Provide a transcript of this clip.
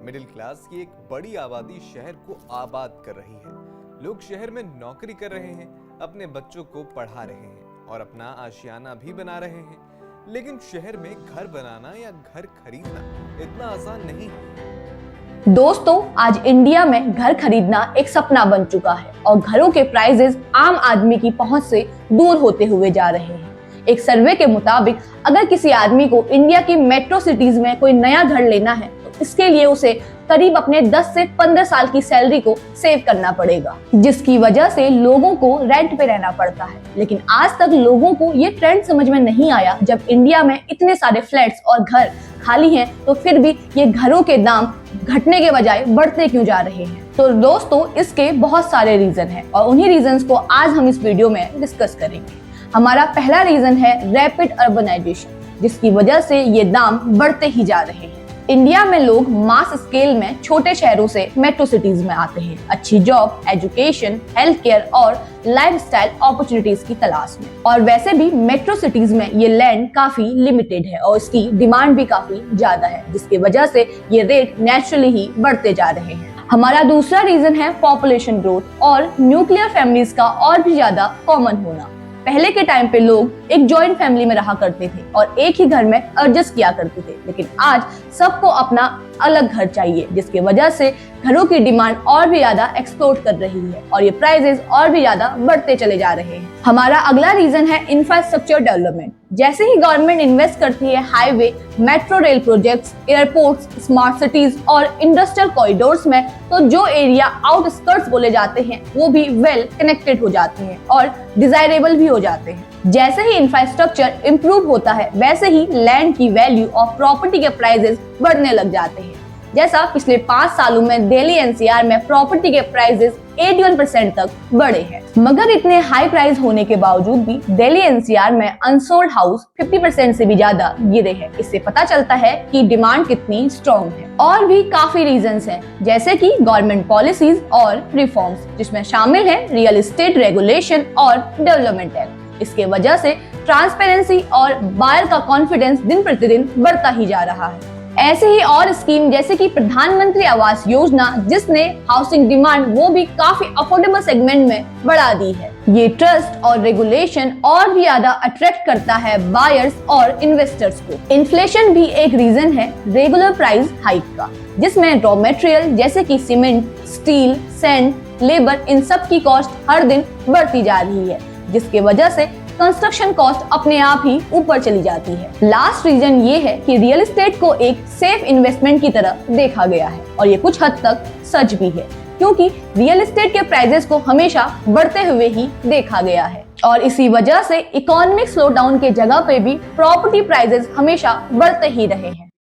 Middle class की एक बड़ी आबादी शहर को आबाद कर रही है। लोग शहर में नौकरी कर रहे हैं, अपने बच्चों को पढ़ा रहे हैं और अपना आशियाना भी बना रहे हैं। लेकिन शहर में घर बनाना या घर खरीदना इतना आसान नहीं है। दोस्तों, आज इंडिया में घर खरीदना एक सपना बन चुका है और घरों के प्राइसेस आम आदमी की पहुंच से दूर होते हुए जा रहे हैं। एक सर्वे के मुताबिक अगर किसी आदमी को इंडिया की मेट्रो सिटीज में कोई नया घर लेना है तो इसके लिए उसे करीब अपने 10 से 15 साल की सैलरी को सेव करना पड़ेगा, जिसकी वजह से लोगों को रेंट पे रहना पड़ता है। लेकिन आज तक लोगों को ये ट्रेंड समझ में नहीं आया, जब इंडिया में इतने सारे फ्लैट्स और घर खाली हैं तो फिर भी ये घरों के दाम घटने के बजाय बढ़ते क्यों जा रहे हैं। तो दोस्तों, इसके बहुत सारे रीजन हैं और उन्हीं रीजंस को आज हम इस वीडियो में डिस्कस करेंगे। हमारा पहला रीजन है रैपिड अर्बनाइजेशन, जिसकी वजह से ये दाम बढ़ते ही जा रहे हैं। इंडिया में लोग मास स्केल में छोटे शहरों से मेट्रो सिटीज में आते हैं अच्छी जॉब, एजुकेशन, हेल्थ केयर और लाइफस्टाइल अपॉर्चुनिटीज की तलाश में। और वैसे भी मेट्रो सिटीज में ये लैंड काफी लिमिटेड है और इसकी डिमांड भी काफी ज्यादा है, जिसकी वजह से ये रेट नेचुरली ही बढ़ते जा रहे हैं। हमारा दूसरा रीजन है पॉपुलेशन ग्रोथ और न्यूक्लियर फैमिलीज का और भी ज्यादा कॉमन होना। पहले के टाइम पे लोग एक जॉइंट फैमिली में रहा करते थे और एक ही घर में एडजस्ट किया करते थे, लेकिन आज सबको अपना अलग घर चाहिए, जिसकी वजह से घरों की डिमांड और भी ज्यादा एक्सप्लोड कर रही है और ये प्राइसेस और भी ज्यादा बढ़ते चले जा रहे हैं। हमारा अगला रीजन है इंफ्रास्ट्रक्चर डेवलपमेंट। जैसे ही गवर्नमेंट इन्वेस्ट करती है highway, metro rail projects, airports, smart cities और इंडस्ट्रियल कॉरिडोर्स में, तो जो एरिया आउटस्कर्ट्स बोले जाते हैं वो भी वेल कनेक्टेड हो जाते हैं और डिजायरेबल भी हो जाते हैं। जैसे ही इंफ्रास्ट्रक्चर इम्प्रूव होता है वैसे ही लैंड की वैल्यू और प्रॉपर्टी के प्राइसेस बढ़ने लग जाते हैं। जैसा पिछले 5 सालों में दिल्ली एनसीआर में प्रॉपर्टी के प्राइसेस 81% तक बढ़े हैं। मगर इतने हाई प्राइस होने के बावजूद भी दिल्ली एनसीआर में अनसोल्ड हाउस 50% से भी ज्यादा गिरे हैं। इससे पता चलता है कि डिमांड कितनी स्ट्रॉन्ग है। और भी काफी रीजंस हैं, जैसे कि गवर्नमेंट पॉलिसीज और रिफॉर्म्स, जिसमें शामिल है रियल एस्टेट रेगुलेशन और डेवलपमेंट एक्ट। इसके वजह से ट्रांसपेरेंसी और बायर का कॉन्फिडेंस दिन प्रतिदिन बढ़ता ही जा रहा है। ऐसे ही और स्कीम जैसे कि प्रधानमंत्री आवास योजना, जिसने हाउसिंग डिमांड वो भी काफी अफोर्डेबल सेगमेंट में बढ़ा दी है। ये ट्रस्ट और रेगुलेशन और भी ज्यादा अट्रैक्ट करता है बायर्स और इन्वेस्टर्स को। इन्फ्लेशन भी एक रीजन है रेगुलर प्राइस हाइक का, जिसमें रॉ मटेरियल जैसे कि सीमेंट, स्टील, सैंड, लेबर, इन सब की कॉस्ट हर दिन बढ़ती जा रही है, जिसके वजह से कंस्ट्रक्शन कॉस्ट अपने आप ही ऊपर चली जाती है। लास्ट रीजन ये है कि रियल एस्टेट को एक सेफ इन्वेस्टमेंट की तरह देखा गया है और ये कुछ हद तक सच भी है, क्योंकि रियल एस्टेट के प्राइसेस को हमेशा बढ़ते हुए ही देखा गया है और इसी वजह से इकोनॉमिक स्लोडाउन के जगह पे भी प्रॉपर्टी प्राइसेस हमेशा बढ़ते ही रहे हैं।